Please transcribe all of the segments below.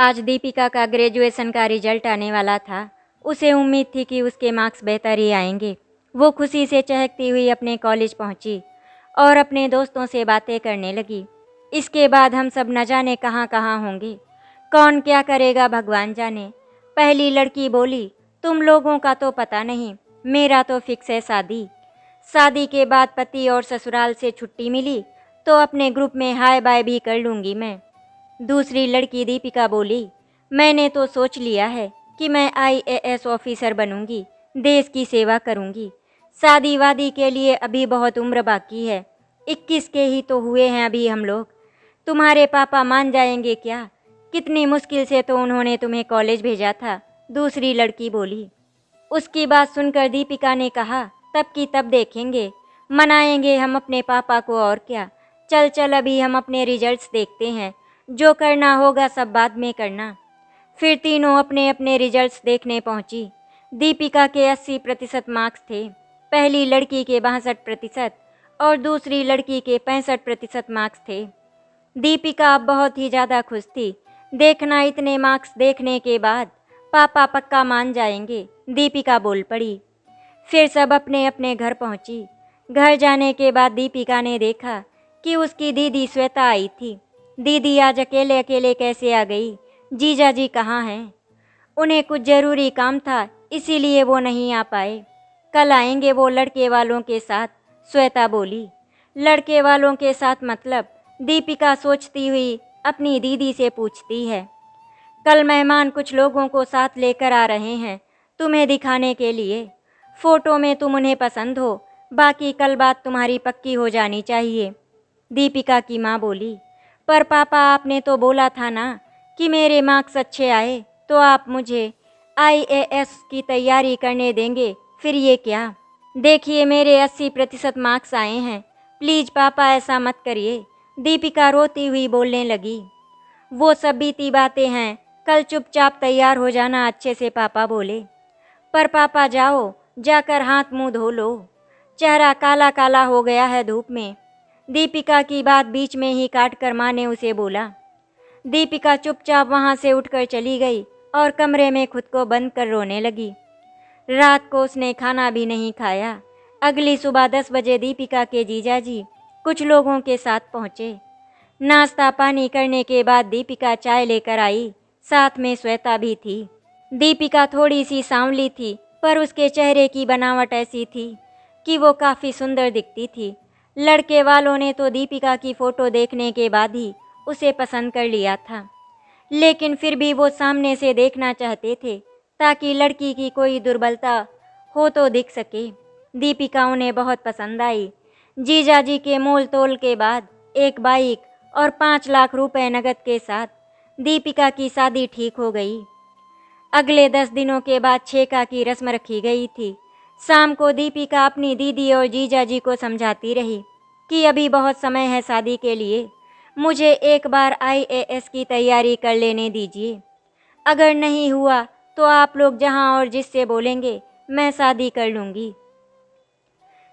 आज दीपिका का ग्रेजुएशन का रिजल्ट आने वाला था। उसे उम्मीद थी कि उसके मार्क्स बेहतर ही आएंगे। वो खुशी से चहकती हुई अपने कॉलेज पहुंची और अपने दोस्तों से बातें करने लगी। इसके बाद हम सब न जाने कहाँ कहाँ होंगे, कौन क्या करेगा भगवान जाने। पहली लड़की बोली, तुम लोगों का तो पता नहीं, मेरा तो फिक्स है शादी। शादी के बाद पति और ससुराल से छुट्टी मिली तो अपने ग्रुप में हाय बाय भी कर लूँगी मैं। दूसरी लड़की दीपिका बोली, मैंने तो सोच लिया है कि मैं आईएएस ऑफिसर बनूंगी, देश की सेवा करूंगी। शादी वादी के लिए अभी बहुत उम्र बाकी है, 21 के ही तो हुए हैं अभी हम लोग। तुम्हारे पापा मान जाएंगे क्या? कितनी मुश्किल से तो उन्होंने तुम्हें कॉलेज भेजा था। दूसरी लड़की बोली। उसकी बात सुनकर दीपिका ने कहा, तब की तब देखेंगे, मनाएंगे हम अपने पापा को और क्या। चल चल अभी हम अपने रिजल्ट्स देखते हैं, जो करना होगा सब बाद में करना। फिर तीनों अपने अपने रिजल्ट्स देखने पहुंची। दीपिका के 80% मार्क्स थे, पहली लड़की के 62% और दूसरी लड़की के 65% मार्क्स थे। दीपिका अब बहुत ही ज़्यादा खुश थी। देखना, इतने मार्क्स देखने के बाद पापा पक्का मान जाएंगे, दीपिका बोल पड़ी। फिर सब अपने अपने घर पहुंची। घर जाने के बाद दीपिका ने देखा कि उसकी दीदी श्वेता आई थी। दीदी आज अकेले अकेले कैसे आ गई? जीजा जी कहाँ हैं? उन्हें कुछ ज़रूरी काम था, इसीलिए वो नहीं आ पाए। कल आएंगे वो लड़के वालों के साथ, श्वेता बोली। लड़के वालों के साथ मतलब? दीपिका सोचती हुई अपनी दीदी से पूछती है। कल मेहमान कुछ लोगों को साथ लेकर आ रहे हैं तुम्हें दिखाने के लिए। फ़ोटो में तुम उन्हें पसंद हो, बाकी कल बात तुम्हारी पक्की हो जानी चाहिए, दीपिका की माँ बोली। पर पापा, आपने तो बोला था ना कि मेरे मार्क्स अच्छे आए तो आप मुझे आईएएस की तैयारी करने देंगे, फिर ये क्या? देखिए मेरे 80% मार्क्स आए हैं, प्लीज़ पापा ऐसा मत करिए, दीपिका रोती हुई बोलने लगी। वो सब बीती बातें हैं, कल चुपचाप तैयार हो जाना अच्छे से, पापा बोले। पर पापा जाओ, जाकर हाथ मुंह धो लो, चेहरा काला काला हो गया है धूप में। दीपिका की बात बीच में ही काट कर माँ ने उसे बोला। दीपिका चुपचाप वहाँ से उठकर चली गई और कमरे में खुद को बंद कर रोने लगी। रात को उसने खाना भी नहीं खाया। अगली सुबह 10 बजे दीपिका के जीजाजी कुछ लोगों के साथ पहुँचे। नाश्ता पानी करने के बाद दीपिका चाय लेकर आई, साथ में श्वेता भी थी। दीपिका थोड़ी सी सांवली थी, पर उसके चेहरे की बनावट ऐसी थी कि वो काफ़ी सुंदर दिखती थी। लड़के वालों ने तो दीपिका की फ़ोटो देखने के बाद ही उसे पसंद कर लिया था, लेकिन फिर भी वो सामने से देखना चाहते थे ताकि लड़की की कोई दुर्बलता हो तो दिख सके। दीपिका उन्हें बहुत पसंद आई। जीजाजी के मोल तोल के बाद एक बाइक और 5 लाख रुपए नकद के साथ दीपिका की शादी ठीक हो गई। अगले 10 दिनों के बाद छेका की रस्म रखी गई थी। शाम को दीपिका अपनी दीदी और जीजाजी को समझाती रही कि अभी बहुत समय है शादी के लिए, मुझे एक बार आईएएस की तैयारी कर लेने दीजिए। अगर नहीं हुआ तो आप लोग जहां और जिससे बोलेंगे मैं शादी कर लूँगी।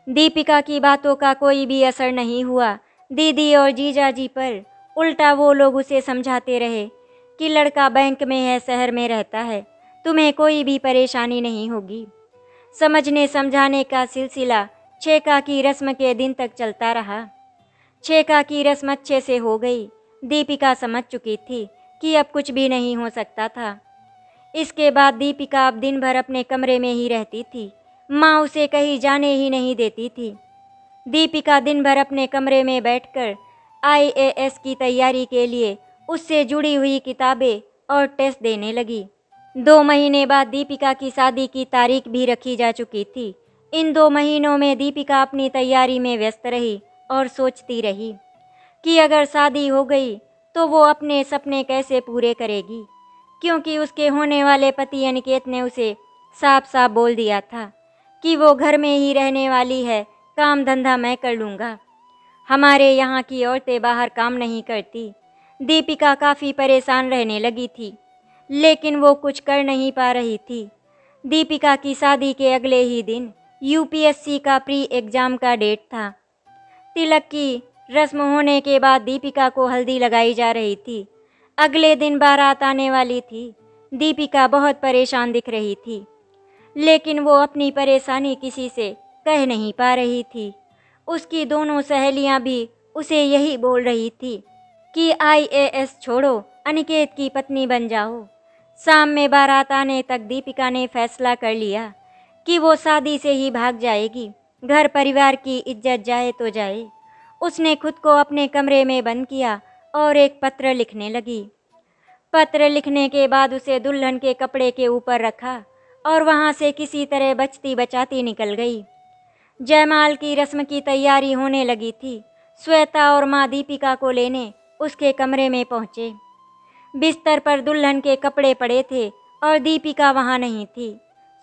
दीपिका की बातों का कोई भी असर नहीं हुआ दीदी और जीजाजी पर। उल्टा वो लोग उसे समझाते रहे कि लड़का बैंक में है, शहर में रहता है, तुम्हें कोई भी परेशानी नहीं होगी। समझने समझाने का सिलसिला छेका की रस्म के दिन तक चलता रहा। छेका की रस्म अच्छे से हो गई। दीपिका समझ चुकी थी कि अब कुछ भी नहीं हो सकता था। इसके बाद दीपिका अब दिन भर अपने कमरे में ही रहती थी। माँ उसे कहीं जाने ही नहीं देती थी। दीपिका दिन भर अपने कमरे में बैठकर आईएएस की तैयारी के लिए उससे जुड़ी हुई किताबें और टेस्ट देने लगी। 2 महीने बाद दीपिका की शादी की तारीख भी रखी जा चुकी थी। इन 2 महीनों में दीपिका अपनी तैयारी में व्यस्त रही और सोचती रही कि अगर शादी हो गई तो वो अपने सपने कैसे पूरे करेगी, क्योंकि उसके होने वाले पति अनिकेत ने उसे साफ साफ बोल दिया था कि वो घर में ही रहने वाली है, काम धंधा मैं कर लूँगा। हमारे यहाँ की औरतें बाहर काम नहीं करती। दीपिका काफ़ी परेशान रहने लगी थी, लेकिन वो कुछ कर नहीं पा रही थी। दीपिका की शादी के अगले ही दिन यूपीएससी का प्री एग्ज़ाम का डेट था। तिलक की रस्म होने के बाद दीपिका को हल्दी लगाई जा रही थी। अगले दिन बारात आने वाली थी। दीपिका बहुत परेशान दिख रही थी, लेकिन वो अपनी परेशानी किसी से कह नहीं पा रही थी। उसकी दोनों सहेलियां भी उसे यही बोल रही थी कि आईएएस छोड़ो, अनिकेत की पत्नी बन जाओ। शाम में बारात आने तक दीपिका ने फैसला कर लिया कि वो शादी से ही भाग जाएगी। घर परिवार की इज्जत जाए तो जाए। उसने खुद को अपने कमरे में बंद किया और एक पत्र लिखने लगी। पत्र लिखने के बाद उसे दुल्हन के कपड़े के ऊपर रखा और वहां से किसी तरह बचती बचाती निकल गई। जयमाल की रस्म की तैयारी होने लगी थी। श्वेता और माँ दीपिका को लेने उसके कमरे में पहुंचे। बिस्तर पर दुल्हन के कपड़े पड़े थे और दीपिका वहां नहीं थी।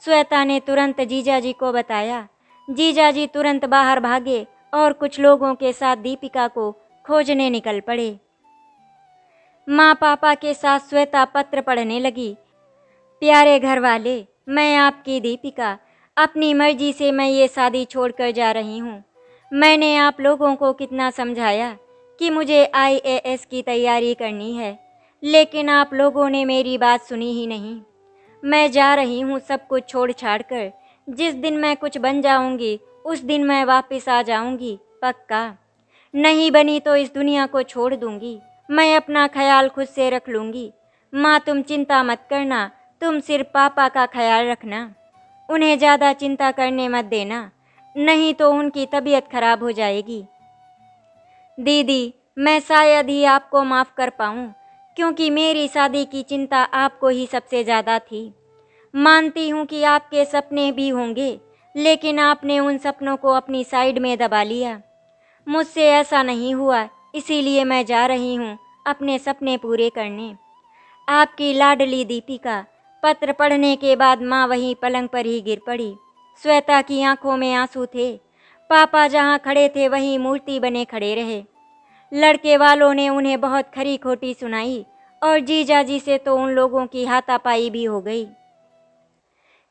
श्वेता ने तुरंत जीजाजी को बताया। जीजाजी तुरंत बाहर भागे और कुछ लोगों के साथ दीपिका को खोजने निकल पड़े। माँ पापा के साथ श्वेता पत्र पढ़ने लगी। प्यारे घर वाले, मैं आपकी दीपिका, अपनी मर्जी से मैं ये शादी छोड़कर जा रही हूँ। मैंने आप लोगों को कितना समझाया कि मुझे आईएएस की तैयारी करनी है, लेकिन आप लोगों ने मेरी बात सुनी ही नहीं। मैं जा रही हूँ सब कुछ छोड़ छाड़ कर। जिस दिन मैं कुछ बन जाऊँगी उस दिन मैं वापस आ जाऊँगी, पक्का। नहीं बनी तो इस दुनिया को छोड़ दूँगी। मैं अपना ख्याल खुद से रख लूँगी। माँ तुम चिंता मत करना, तुम सिर्फ पापा का ख्याल रखना। उन्हें ज़्यादा चिंता करने मत देना, नहीं तो उनकी तबीयत खराब हो जाएगी। दीदी, मैं शायद ही आपको माफ़ कर पाऊँ, क्योंकि मेरी शादी की चिंता आपको ही सबसे ज़्यादा थी। मानती हूँ कि आपके सपने भी होंगे, लेकिन आपने उन सपनों को अपनी साइड में दबा लिया। मुझसे ऐसा नहीं हुआ, इसीलिए मैं जा रही हूँ अपने सपने पूरे करने। आपकी लाडली दीपिका। पत्र पढ़ने के बाद माँ वहीं पलंग पर ही गिर पड़ी। श्वेता की आंखों में आंसू थे। पापा जहाँ खड़े थे वहीं मूर्ति बने खड़े रहे। लड़के वालों ने उन्हें बहुत खरी खोटी सुनाई और जीजाजी से तो उन लोगों की हाथापाई भी हो गई।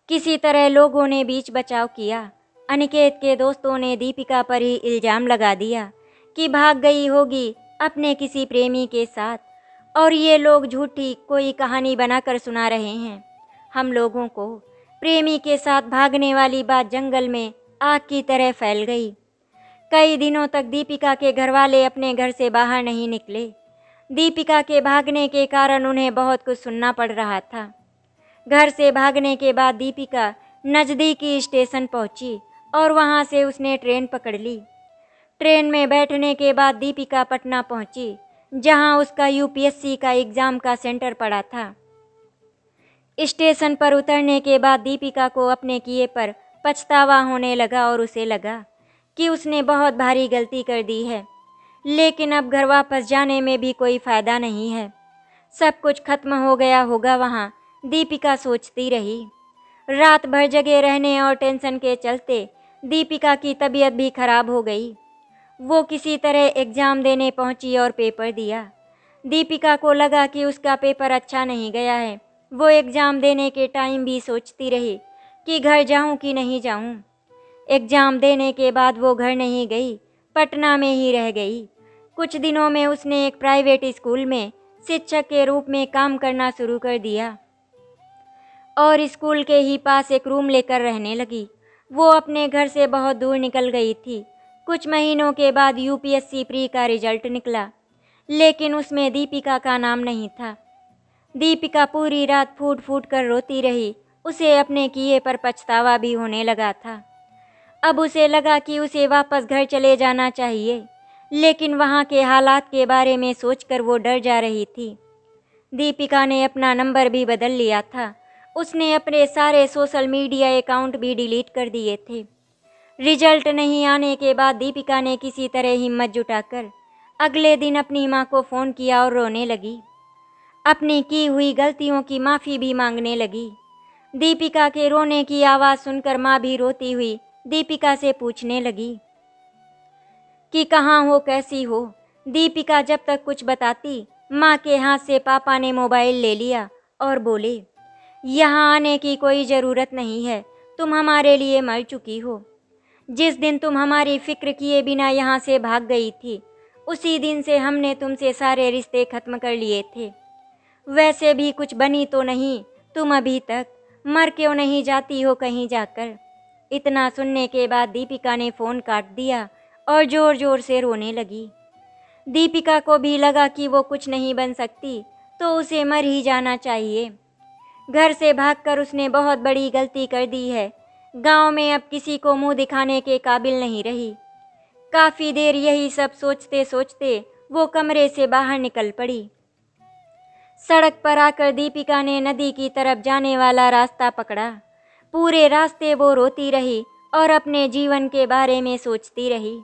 किसी तरह लोगों ने बीच बचाव किया। अनिकेत के दोस्तों ने दीपिका पर ही इल्ज़ाम लगा दिया कि भाग गई होगी अपने किसी प्रेमी के साथ, और ये लोग झूठी कोई कहानी बनाकर सुना रहे हैं हम लोगों को। प्रेमी के साथ भागने वाली बात जंगल में आग की तरह फैल गई। कई दिनों तक दीपिका के घरवाले अपने घर से बाहर नहीं निकले। दीपिका के भागने के कारण उन्हें बहुत कुछ सुनना पड़ रहा था। घर से भागने के बाद दीपिका नज़दीकी स्टेशन पहुंची और वहां से उसने ट्रेन पकड़ ली। ट्रेन में बैठने के बाद दीपिका पटना पहुंची, जहां उसका यूपीएससी का एग्ज़ाम का सेंटर पड़ा था। स्टेशन पर उतरने के बाद दीपिका को अपने किए पर पछतावा होने लगा और उसे लगा कि उसने बहुत भारी गलती कर दी है, लेकिन अब घर वापस जाने में भी कोई फ़ायदा नहीं है। सब कुछ खत्म हो गया होगा वहाँ, दीपिका सोचती रही। रात भर जगे रहने और टेंशन के चलते दीपिका की तबीयत भी खराब हो गई। वो किसी तरह एग्ज़ाम देने पहुंची और पेपर दिया। दीपिका को लगा कि उसका पेपर अच्छा नहीं गया है। वो एग्ज़ाम देने के टाइम भी सोचती रही कि घर जाऊं कि नहीं जाऊं। एग्ज़ाम देने के बाद वो घर नहीं गई, पटना में ही रह गई। कुछ दिनों में उसने एक प्राइवेट स्कूल में शिक्षक के रूप में काम करना शुरू कर दिया और स्कूल के ही पास एक रूम लेकर रहने लगी। वो अपने घर से बहुत दूर निकल गई थी। कुछ महीनों के बाद यूपीएससी प्री का रिजल्ट निकला, लेकिन उसमें दीपिका का नाम नहीं था। दीपिका पूरी रात फूट फूट कर रोती रही। उसे अपने किए पर पछतावा भी होने लगा था। अब उसे लगा कि उसे वापस घर चले जाना चाहिए, लेकिन वहाँ के हालात के बारे में सोचकर वो डर जा रही थी। दीपिका ने अपना नंबर भी बदल लिया था। उसने अपने सारे सोशल मीडिया अकाउंट भी डिलीट कर दिए थे। रिजल्ट नहीं आने के बाद दीपिका ने किसी तरह हिम्मत जुटाकर अगले दिन अपनी माँ को फ़ोन किया और रोने लगी। अपनी की हुई गलतियों की माफ़ी भी मांगने लगी। दीपिका के रोने की आवाज़ सुनकर माँ भी रोती हुई दीपिका से पूछने लगी कि कहाँ हो, कैसी हो। दीपिका जब तक कुछ बताती, माँ के हाथ से पापा ने मोबाइल ले लिया और बोले, यहाँ आने की कोई ज़रूरत नहीं है, तुम हमारे लिए मर चुकी हो। जिस दिन तुम हमारी फिक्र किए बिना यहाँ से भाग गई थी, उसी दिन से हमने तुमसे सारे रिश्ते ख़त्म कर लिए थे। वैसे भी कुछ बनी तो नहीं तुम अभी तक, मर क्यों नहीं जाती हो कहीं जाकर। इतना सुनने के बाद दीपिका ने फ़ोन काट दिया और ज़ोर ज़ोर से रोने लगी। दीपिका को भी लगा कि वो कुछ नहीं बन सकती तो उसे मर ही जाना चाहिए। घर से भागकर उसने बहुत बड़ी गलती कर दी है। गांव में अब किसी को मुंह दिखाने के काबिल नहीं रही। काफ़ी देर यही सब सोचते सोचते वो कमरे से बाहर निकल पड़ी। सड़क पर आकर दीपिका ने नदी की तरफ जाने वाला रास्ता पकड़ा। पूरे रास्ते वो रोती रही और अपने जीवन के बारे में सोचती रही।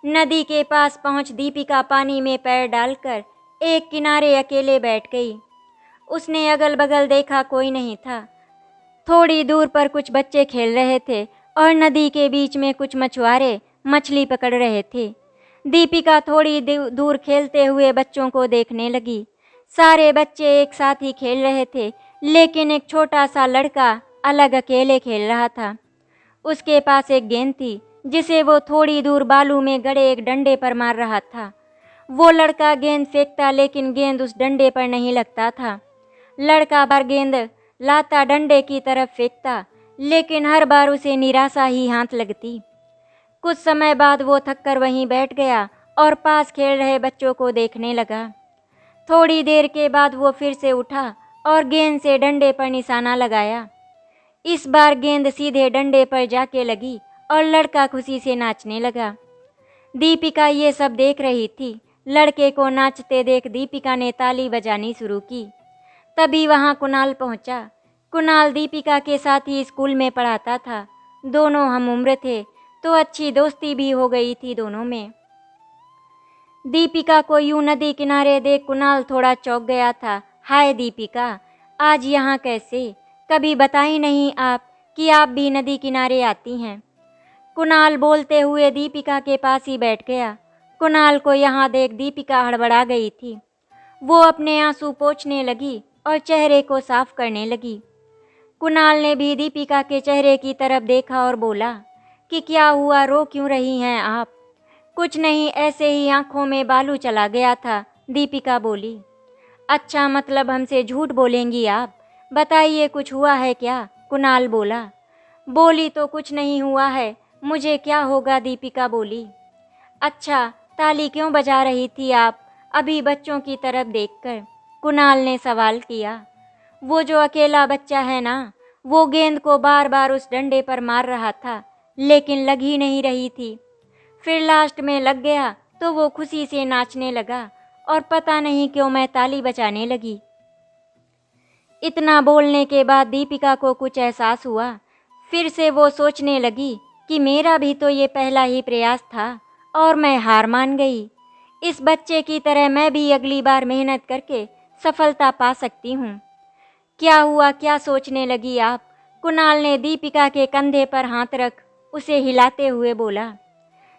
नदी के पास पहुंच दीपिका पानी में पैर डालकर एक किनारे अकेले बैठ गई। उसने अगल बगल देखा, कोई नहीं था। थोड़ी दूर पर कुछ बच्चे खेल रहे थे और नदी के बीच में कुछ मछुआरे मछली पकड़ रहे थे। दीपिका थोड़ी दूर खेलते हुए बच्चों को देखने लगी। सारे बच्चे एक साथ ही खेल रहे थे, लेकिन एक छोटा सा लड़का अलग अकेले खेल रहा था। उसके पास एक गेंद थी जिसे वो थोड़ी दूर बालू में गड़े एक डंडे पर मार रहा था। वो लड़का गेंद फेंकता, लेकिन गेंद उस डंडे पर नहीं लगता था। लड़का बार गेंद लाता डंडे की तरफ फेंकता, लेकिन हर बार उसे निराशा ही हाथ लगती। कुछ समय बाद वो थककर वहीं बैठ गया और पास खेल रहे बच्चों को देखने लगा। थोड़ी देर के बाद वो फिर से उठा और गेंद से डंडे पर निशाना लगाया। इस बार गेंद सीधे डंडे पर जाके लगी और लड़का खुशी से नाचने लगा। दीपिका ये सब देख रही थी। लड़के को नाचते देख दीपिका ने ताली बजानी शुरू की। तभी वहाँ कुणाल पहुँचा। कुणाल दीपिका के साथ ही स्कूल में पढ़ाता था। दोनों हम उम्र थे तो अच्छी दोस्ती भी हो गई थी दोनों में। दीपिका को यूं नदी किनारे देख कुणाल थोड़ा चौंक गया था। हाय दीपिका, आज यहाँ कैसे? कभी बताई नहीं आप कि आप भी नदी किनारे आती हैं। कुणाल बोलते हुए दीपिका के पास ही बैठ गया। कुणाल को यहाँ देख दीपिका हड़बड़ा गई थी। वो अपने आंसू पोंछने लगी और चेहरे को साफ करने लगी। कुणाल ने भी दीपिका के चेहरे की तरफ देखा और बोला कि क्या हुआ, रो क्यों रही हैं आप? कुछ नहीं, ऐसे ही आंखों में बालू चला गया था, दीपिका बोली। अच्छा, मतलब हमसे झूठ बोलेंगी आप? बताइए, कुछ हुआ है क्या? कुणाल बोला। बोली तो कुछ नहीं हुआ है, मुझे क्या होगा, दीपिका बोली। अच्छा, ताली क्यों बजा रही थी आप अभी बच्चों की तरफ देखकर? कुणाल ने सवाल किया। वो जो अकेला बच्चा है ना, वो गेंद को बार बार उस डंडे पर मार रहा था, लेकिन लग ही नहीं रही थी। फिर लास्ट में लग गया तो वो खुशी से नाचने लगा और पता नहीं क्यों मैं ताली बजाने लगी। इतना बोलने के बाद दीपिका को कुछ एहसास हुआ। फिर से वो सोचने लगी कि मेरा भी तो ये पहला ही प्रयास था और मैं हार मान गई। इस बच्चे की तरह मैं भी अगली बार मेहनत करके सफलता पा सकती हूँ। क्या हुआ, क्या सोचने लगी आप? कुणाल ने दीपिका के कंधे पर हाथ रख उसे हिलाते हुए बोला।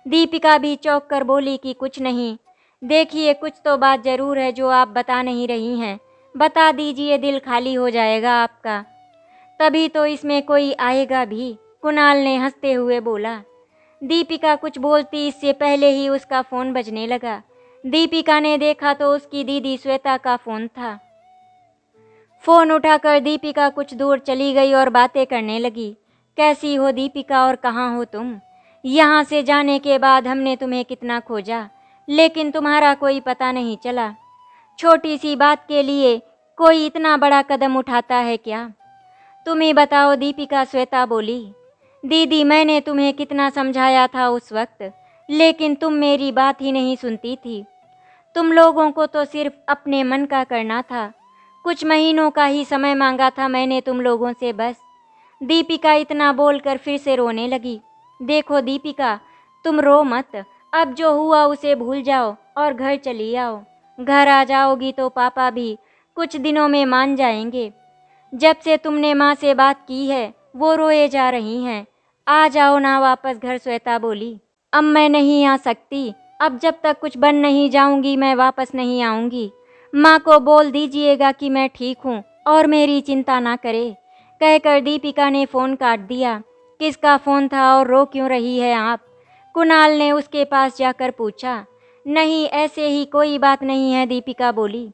दीपिका भी चौंक कर बोली कि कुछ नहीं। देखिए, कुछ तो बात ज़रूर है जो आप बता नहीं रही हैं। बता दीजिए, दिल खाली हो जाएगा आपका। तभी तो इसमें कोई आएगा भी, कुणाल ने हंसते हुए बोला। दीपिका कुछ बोलती इससे पहले ही उसका फ़ोन बजने लगा। दीपिका ने देखा तो उसकी दीदी श्वेता का फ़ोन था। फ़ोन उठाकर दीपिका कुछ दूर चली गई और बातें करने लगी। कैसी हो दीपिका, और कहाँ हो तुम? यहाँ से जाने के बाद हमने तुम्हें कितना खोजा, लेकिन तुम्हारा कोई पता नहीं चला। छोटी सी बात के लिए कोई इतना बड़ा कदम उठाता है क्या? तुम ही बताओ दीपिका, श्वेता बोली। दीदी, मैंने तुम्हें कितना समझाया था उस वक्त, लेकिन तुम मेरी बात ही नहीं सुनती थी। तुम लोगों को तो सिर्फ अपने मन का करना था। कुछ महीनों का ही समय मांगा था मैंने तुम लोगों से, बस। दीपिका इतना बोलकर फिर से रोने लगी। देखो दीपिका, तुम रो मत। अब जो हुआ उसे भूल जाओ और घर चली आओ। घर आ जाओगी तो पापा भी कुछ दिनों में मान जाएंगे। जब से तुमने माँ से बात की है वो रोए जा रही हैं। आ जाओ ना वापस घर, श्वेता बोली। अब मैं नहीं आ सकती। अब जब तक कुछ बन नहीं जाऊंगी मैं वापस नहीं आऊंगी। माँ को बोल दीजिएगा कि मैं ठीक हूँ और मेरी चिंता ना करे। कहकर दीपिका ने फ़ोन काट दिया। किसका फ़ोन था और रो क्यों रही है आप? कुणाल ने उसके पास जाकर पूछा। नहीं, ऐसे ही कोई बात नहीं है, दीपिका बोली।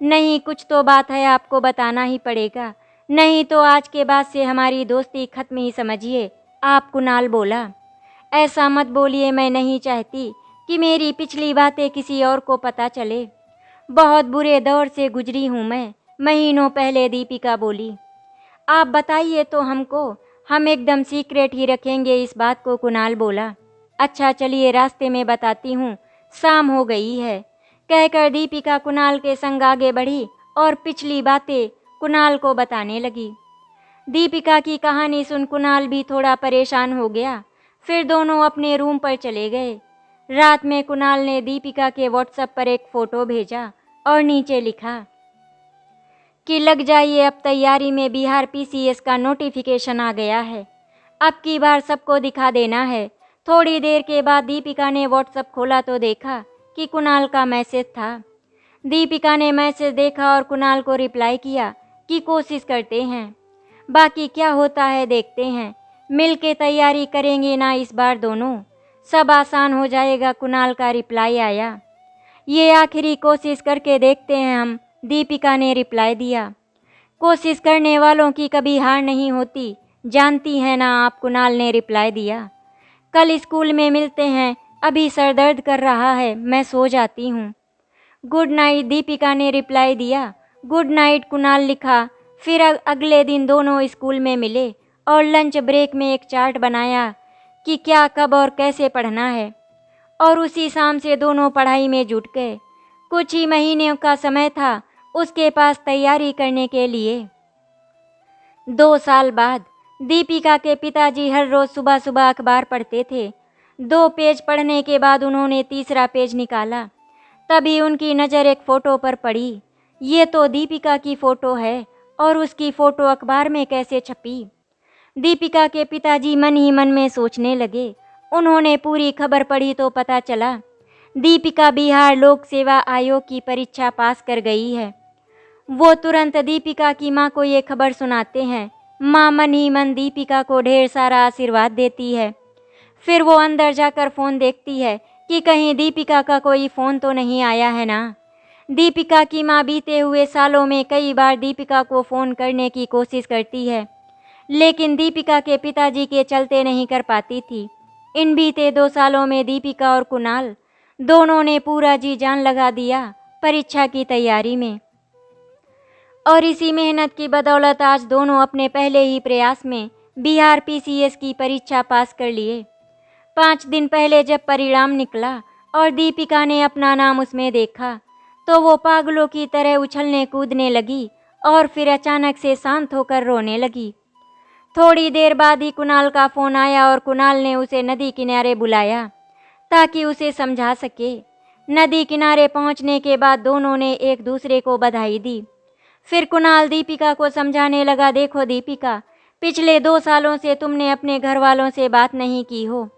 नहीं, कुछ तो बात है, आपको बताना ही पड़ेगा, नहीं तो आज के बाद से हमारी दोस्ती खत्म ही समझिए, आप कुणाल बोला। ऐसा मत बोलिए, मैं नहीं चाहती कि मेरी पिछली बातें किसी और को पता चले। बहुत बुरे दौर से गुजरी हूँ मैं, महीनों पहले दीपिका बोली। आप बताइए तो हमको, हम एकदम सीक्रेट ही रखेंगे इस बात को, कुणाल बोला। अच्छा चलिए, रास्ते में बताती हूँ, शाम हो गई है, कहकर दीपिका कुणाल के संग आगे बढ़ी और पिछली बातें कुणाल को बताने लगी। दीपिका की कहानी सुन कुणाल भी थोड़ा परेशान हो गया। फिर दोनों अपने रूम पर चले गए। रात में कुणाल ने दीपिका के व्हाट्सएप पर एक फ़ोटो भेजा और नीचे लिखा कि लग जाइए, अब तैयारी में बिहार पीसीएस का नोटिफिकेशन आ गया है, अब की बार सबको दिखा देना है। थोड़ी देर के बाद दीपिका ने व्हाट्सएप खोला तो देखा कि कुणाल का मैसेज था। दीपिका ने मैसेज देखा और कुणाल को रिप्लाई किया कि कोशिश करते हैं, बाकी क्या होता है देखते हैं, मिल के तैयारी करेंगे ना इस बार दोनों, सब आसान हो जाएगा, कुणाल का रिप्लाई आया। ये आखिरी कोशिश करके देखते हैं हम, दीपिका ने रिप्लाई दिया। कोशिश करने वालों की कभी हार नहीं होती, जानती हैं ना आप, कुणाल ने रिप्लाई दिया। कल स्कूल में मिलते हैं, अभी सर दर्द कर रहा है, मैं सो जाती हूँ। गुड नाइट, दीपिका ने रिप्लाई दिया। गुड नाइट, कुणाल लिखा। फिर अगले दिन दोनों स्कूल में मिले और लंच ब्रेक में एक चार्ट बनाया कि क्या कब और कैसे पढ़ना है, और उसी शाम से दोनों पढ़ाई में जुट गए। कुछ ही महीनों का समय था उसके पास तैयारी करने के लिए। 2 साल बाद दीपिका के पिताजी हर रोज़ सुबह सुबह अखबार पढ़ते थे। 2 पेज पढ़ने के बाद उन्होंने तीसरा पेज निकाला। तभी उनकी नज़र एक फ़ोटो पर पड़ी। ये तो दीपिका की फ़ोटो है और उसकी फ़ोटो अखबार में कैसे छपी? दीपिका के पिताजी मन ही मन में सोचने लगे। उन्होंने पूरी खबर पढ़ी तो पता चला दीपिका बिहार लोक सेवा आयोग की परीक्षा पास कर गई है। वो तुरंत दीपिका की माँ को ये खबर सुनाते हैं। माँ मन ही मन दीपिका को ढेर सारा आशीर्वाद देती है। फिर वो अंदर जाकर फ़ोन देखती है कि कहीं दीपिका का कोई फ़ोन तो नहीं आया है ना। दीपिका की माँ बीते हुए सालों में कई बार दीपिका को फ़ोन करने की कोशिश करती है, लेकिन दीपिका के पिताजी के चलते नहीं कर पाती थी। इन बीते 2 सालों में दीपिका और कुणाल दोनों ने पूरा जी जान लगा दिया परीक्षा की तैयारी में, और इसी मेहनत की बदौलत आज दोनों अपने पहले ही प्रयास में बिहार पीसीएस की परीक्षा पास कर लिए। 5 दिन पहले जब परिणाम निकला और दीपिका ने अपना नाम उसमें देखा तो वो पागलों की तरह उछलने कूदने लगी और फिर अचानक से शांत होकर रोने लगी। थोड़ी देर बाद ही कुणाल का फ़ोन आया और कुणाल ने उसे नदी किनारे बुलाया ताकि उसे समझा सके। नदी किनारे पहुंचने के बाद दोनों ने एक दूसरे को बधाई दी। फिर कुणाल दीपिका को समझाने लगा, देखो दीपिका, पिछले 2 सालों से तुमने अपने घर वालों से बात नहीं की हो,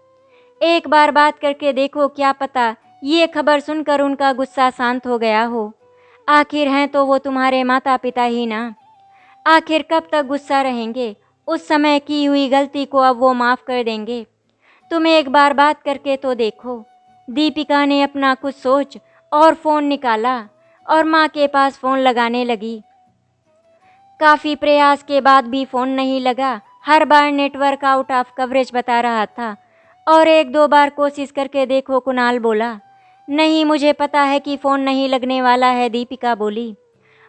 एक बार बात करके देखो, क्या पता ये खबर सुनकर उनका गुस्सा शांत हो गया हो। आखिर हैं तो वो तुम्हारे माता पिता ही ना, आखिर कब तक गुस्सा रहेंगे? उस समय की हुई गलती को अब वो माफ़ कर देंगे। तुम एक बार बात करके तो देखो। दीपिका ने अपना कुछ सोच और फ़ोन निकाला और माँ के पास फ़ोन लगाने लगी। काफ़ी प्रयास के बाद भी फ़ोन नहीं लगा। हर बार नेटवर्क आउट ऑफ कवरेज बता रहा था और 1-2 बार कोशिश करके देखो, कुणाल बोला। नहीं, मुझे पता है कि फ़ोन नहीं लगने वाला है, दीपिका बोली।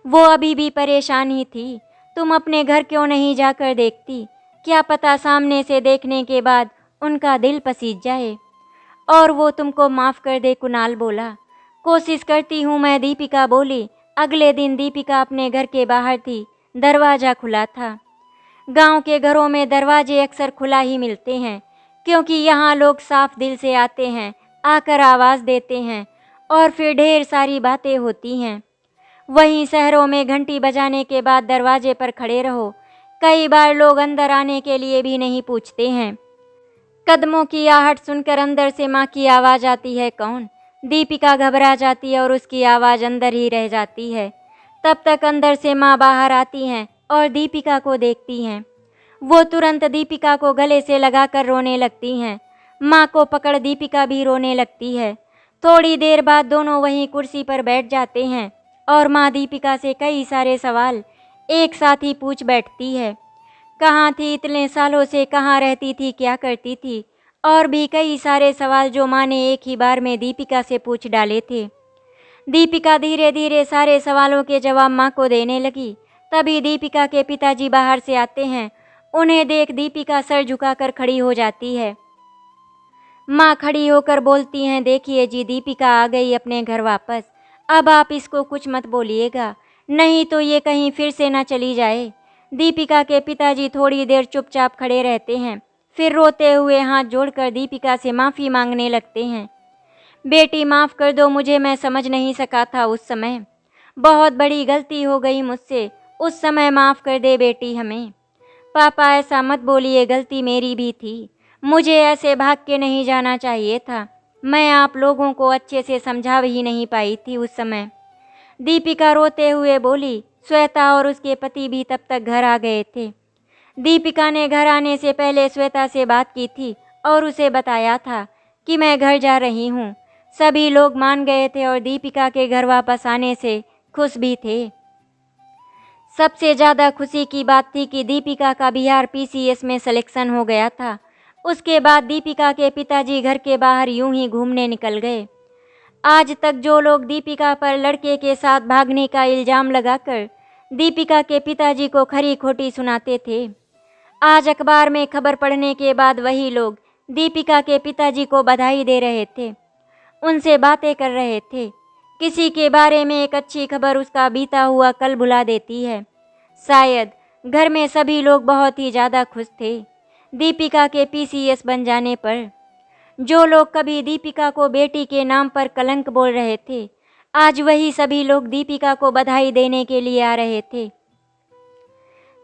वो अभी भी परेशान ही थी। तुम अपने घर क्यों नहीं जाकर देखती? क्या पता सामने से देखने के बाद उनका दिल पसीज जाए और वो तुमको माफ़ कर दे, कुणाल बोला। कोशिश करती हूँ मैं, दीपिका बोली। अगले दिन दीपिका अपने घर के बाहर थी। दरवाज़ा खुला था। गांव के घरों में दरवाजे अक्सर खुला ही मिलते हैं क्योंकि यहाँ लोग साफ दिल से आते हैं, आकर आवाज़ देते हैं और फिर ढेर सारी बातें होती हैं। वहीं शहरों में घंटी बजाने के बाद दरवाजे पर खड़े रहो, कई बार लोग अंदर आने के लिए भी नहीं पूछते हैं। कदमों की आहट सुनकर अंदर से माँ की आवाज़ आती है, कौन? दीपिका घबरा जाती है और उसकी आवाज़ अंदर ही रह जाती है। तब तक अंदर से माँ बाहर आती हैं और दीपिका को देखती हैं। वो तुरंत दीपिका को गले से लगाकर रोने लगती हैं। माँ को पकड़ दीपिका भी रोने लगती है। थोड़ी देर बाद दोनों वहीं कुर्सी पर बैठ जाते हैं और माँ दीपिका से कई सारे सवाल एक साथ ही पूछ बैठती है। कहाँ थी इतने सालों से, कहाँ रहती थी, क्या करती थी, और भी कई सारे सवाल जो माँ ने एक ही बार में दीपिका से पूछ डाले थे। दीपिका धीरे धीरे सारे सवालों के जवाब माँ को देने लगी। तभी दीपिका के पिताजी बाहर से आते हैं। उन्हें देख दीपिका सर झुकाकर खड़ी हो जाती है। माँ खड़ी होकर बोलती हैं, देखिए जी, दीपिका आ गई अपने घर वापस। अब आप इसको कुछ मत बोलिएगा, नहीं तो ये कहीं फिर से ना चली जाए। दीपिका के पिताजी थोड़ी देर चुपचाप खड़े रहते हैं, फिर रोते हुए हाथ जोड़कर दीपिका से माफ़ी मांगने लगते हैं। बेटी माफ़ कर दो मुझे, मैं समझ नहीं सका था उस समय, बहुत बड़ी गलती हो गई मुझसे, उस समय माफ़ कर दे बेटी हमें। पापा ऐसा मत बोलिए, गलती मेरी भी थी, मुझे ऐसे भाग के नहीं जाना चाहिए था, मैं आप लोगों को अच्छे से समझा ही नहीं पाई थी उस समय। दीपिका रोते हुए बोली। श्वेता और उसके पति भी तब तक घर आ गए थे। दीपिका ने घर आने से पहले श्वेता से बात की थी और उसे बताया था कि मैं घर जा रही हूँ। सभी लोग मान गए थे और दीपिका के घर वापस आने से खुश भी थे। सबसे ज़्यादा खुशी की बात थी कि दीपिका का बिहार पीसीएस में सिलेक्शन हो गया था। उसके बाद दीपिका के पिताजी घर के बाहर यूं ही घूमने निकल गए। आज तक जो लोग दीपिका पर लड़के के साथ भागने का इल्ज़ाम लगाकर दीपिका के पिताजी को खरी खोटी सुनाते थे, आज अखबार में खबर पढ़ने के बाद वही लोग दीपिका के पिताजी को बधाई दे रहे थे, उनसे बातें कर रहे थे। किसी के बारे में एक अच्छी खबर उसका बीता हुआ कल भुला देती है। शायद घर में सभी लोग बहुत ही ज़्यादा खुश थे दीपिका के पीसीएस बन जाने पर। जो लोग कभी दीपिका को बेटी के नाम पर कलंक बोल रहे थे, आज वही सभी लोग दीपिका को बधाई देने के लिए आ रहे थे।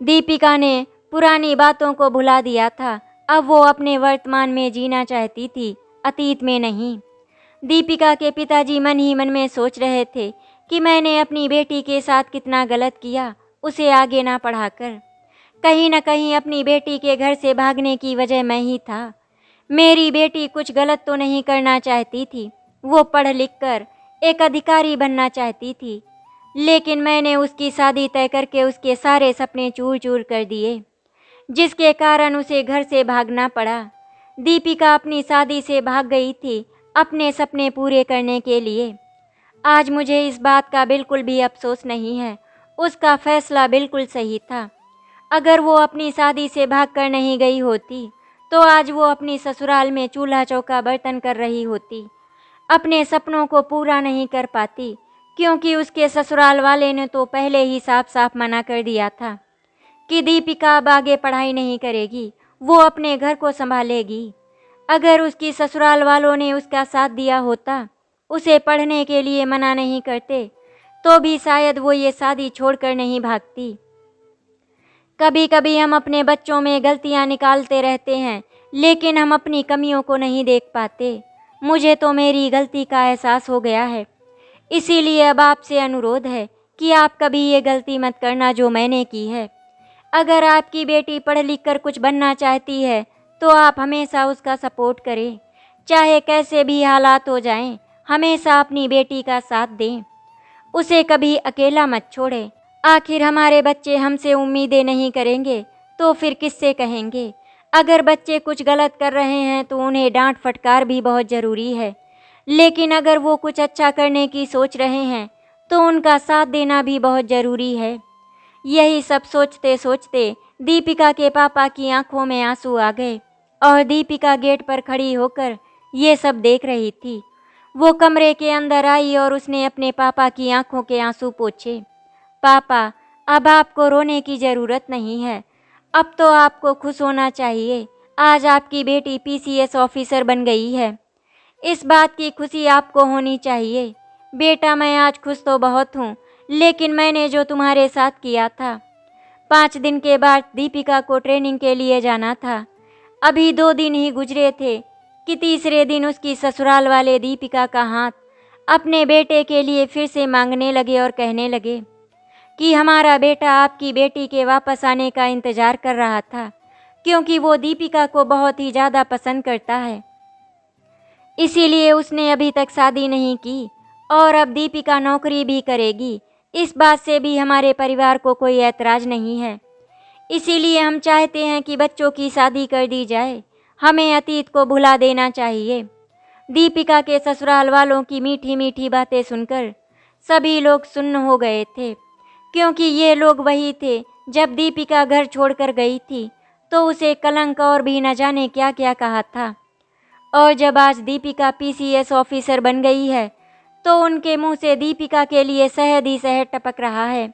दीपिका ने पुरानी बातों को भुला दिया था, अब वो अपने वर्तमान में जीना चाहती थी, अतीत में नहीं। दीपिका के पिताजी मन ही मन में सोच रहे थे कि मैंने अपनी बेटी के साथ कितना गलत किया, उसे आगे ना पढ़ाकर। कहीं न कहीं अपनी बेटी के घर से भागने की वजह मैं ही था। मेरी बेटी कुछ गलत तो नहीं करना चाहती थी, वो पढ़ लिख कर एक अधिकारी बनना चाहती थी, लेकिन मैंने उसकी शादी तय करके उसके सारे सपने चूर चूर कर दिए, जिसके कारण उसे घर से भागना पड़ा। दीपिका अपनी शादी से भाग गई थी अपने सपने पूरे करने के लिए। आज मुझे इस बात का बिल्कुल भी अफसोस नहीं है, उसका फैसला बिल्कुल सही था। अगर वो अपनी शादी से भाग कर नहीं गई होती तो आज वो अपनी ससुराल में चूल्हा चौका बर्तन कर रही होती, अपने सपनों को पूरा नहीं कर पाती, क्योंकि उसके ससुराल वाले ने तो पहले ही साफ साफ मना कर दिया था कि दीपिका अब आगे पढ़ाई नहीं करेगी, वो अपने घर को संभालेगी। अगर उसकी ससुराल वालों ने उसका साथ दिया होता, उसे पढ़ने के लिए मना नहीं करते, तो भी शायद वो ये शादी छोड़कर नहीं भागती। कभी कभी हम अपने बच्चों में गलतियां निकालते रहते हैं, लेकिन हम अपनी कमियों को नहीं देख पाते। मुझे तो मेरी गलती का एहसास हो गया है, इसीलिए अब आपसे अनुरोध है कि आप कभी ये गलती मत करना जो मैंने की है। अगर आपकी बेटी पढ़ लिख कर कुछ बनना चाहती है तो आप हमेशा उसका सपोर्ट करें, चाहे कैसे भी हालात हो जाएं, हमेशा अपनी बेटी का साथ दें, उसे कभी अकेला मत छोड़ें। आखिर हमारे बच्चे हमसे उम्मीदें नहीं करेंगे तो फिर किससे कहेंगे। अगर बच्चे कुछ गलत कर रहे हैं तो उन्हें डांट फटकार भी बहुत ज़रूरी है, लेकिन अगर वो कुछ अच्छा करने की सोच रहे हैं तो उनका साथ देना भी बहुत ज़रूरी है। यही सब सोचते सोचते दीपिका के पापा की आंखों में आंसू आ गए और दीपिका गेट पर खड़ी होकर ये सब देख रही थी। वो कमरे के अंदर आई और उसने अपने पापा की आंखों के आंसू पोंछे। पापा, अब आपको रोने की ज़रूरत नहीं है, अब तो आपको खुश होना चाहिए। आज आपकी बेटी पीसीएस ऑफिसर बन गई है, इस बात की खुशी आपको होनी चाहिए। बेटा, मैं आज खुश तो बहुत हूँ, लेकिन मैंने जो तुम्हारे साथ किया था, 5 दिन के बाद दीपिका को ट्रेनिंग के लिए जाना था। अभी 2 दिन ही गुजरे थे कि तीसरे दिन उसकी ससुराल वाले दीपिका का हाथ अपने बेटे के लिए फिर से मांगने लगे और कहने लगे कि हमारा बेटा आपकी बेटी के वापस आने का इंतज़ार कर रहा था, क्योंकि वो दीपिका को बहुत ही ज़्यादा पसंद करता है, इसीलिए उसने अभी तक शादी नहीं की और अब दीपिका नौकरी भी करेगी। इस बात से भी हमारे परिवार को कोई ऐतराज़ नहीं है। इसीलिए हम चाहते हैं कि बच्चों की शादी कर दी जाए। हमें अतीत को भुला देना चाहिए। दीपिका के ससुराल वालों की मीठी मीठी बातें सुनकर सभी लोग सुन्न हो गए थे, क्योंकि ये लोग वही थे जब दीपिका घर छोड़कर गई थी तो उसे कलंक और भी न जाने क्या क्या कहा था। और जब आज दीपिका पीसीएस ऑफिसर बन गई है तो उनके मुंह से दीपिका के लिए शहद ही शहद टपक रहा है।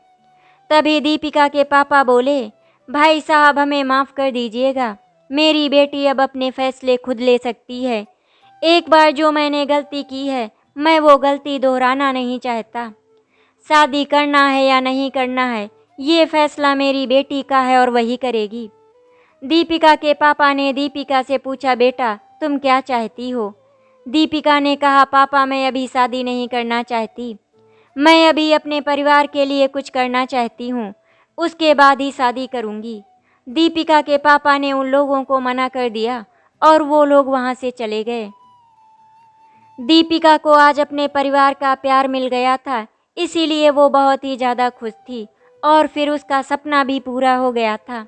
तभी दीपिका के पापा बोले, भाई साहब हमें माफ़ कर दीजिएगा, मेरी बेटी अब अपने फैसले खुद ले सकती है। एक बार जो मैंने गलती की है मैं वो गलती दोहराना नहीं चाहता। शादी करना है या नहीं करना है ये फैसला मेरी बेटी का है और वही करेगी। दीपिका के पापा ने दीपिका से पूछा, बेटा तुम क्या चाहती हो? दीपिका ने कहा, पापा मैं अभी शादी नहीं करना चाहती, मैं अभी अपने परिवार के लिए कुछ करना चाहती हूँ, उसके बाद ही शादी करूँगी। दीपिका के पापा ने उन लोगों को मना कर दिया और वो लोग वहाँ से चले गए। दीपिका को आज अपने परिवार का प्यार मिल गया था, इसीलिए वो बहुत ही ज़्यादा खुश थी और फिर उसका सपना भी पूरा हो गया था।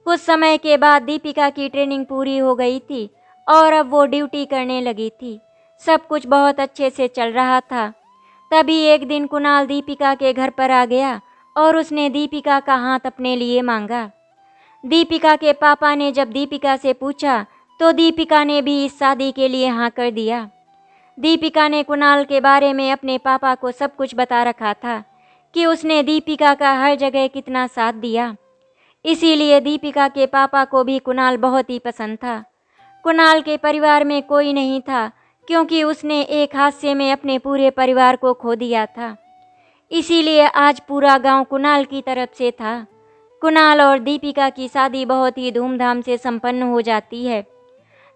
कुछ समय के बाद दीपिका की ट्रेनिंग पूरी हो गई थी और अब वो ड्यूटी करने लगी थी। सब कुछ बहुत अच्छे से चल रहा था। तभी एक दिन कुणाल दीपिका के घर पर आ गया और उसने दीपिका का हाथ अपने लिए मांगा। दीपिका के पापा ने जब दीपिका से पूछा तो दीपिका ने भी इस शादी के लिए हाँ कर दिया। दीपिका ने कुणाल के बारे में अपने पापा को सब कुछ बता रखा था कि उसने दीपिका का हर जगह कितना साथ दिया। इसीलिए दीपिका के पापा को भी कुणाल बहुत ही पसंद था। कुणाल के परिवार में कोई नहीं था क्योंकि उसने एक हादसे में अपने पूरे परिवार को खो दिया था। इसीलिए आज पूरा गांव कुणाल की तरफ से था। कुणाल और दीपिका की शादी बहुत ही धूमधाम से संपन्न हो जाती है।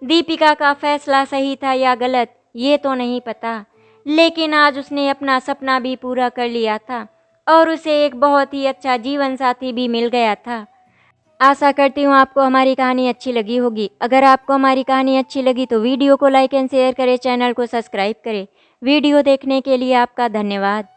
दीपिका का फैसला सही था या गलत ये तो नहीं पता, लेकिन आज उसने अपना सपना भी पूरा कर लिया था और उसे एक बहुत ही अच्छा जीवन साथी भी मिल गया था। आशा करती हूँ आपको हमारी कहानी अच्छी लगी होगी। अगर आपको हमारी कहानी अच्छी लगी तो वीडियो को लाइक एंड शेयर करें, चैनल को सब्सक्राइब करें। वीडियो देखने के लिए आपका धन्यवाद।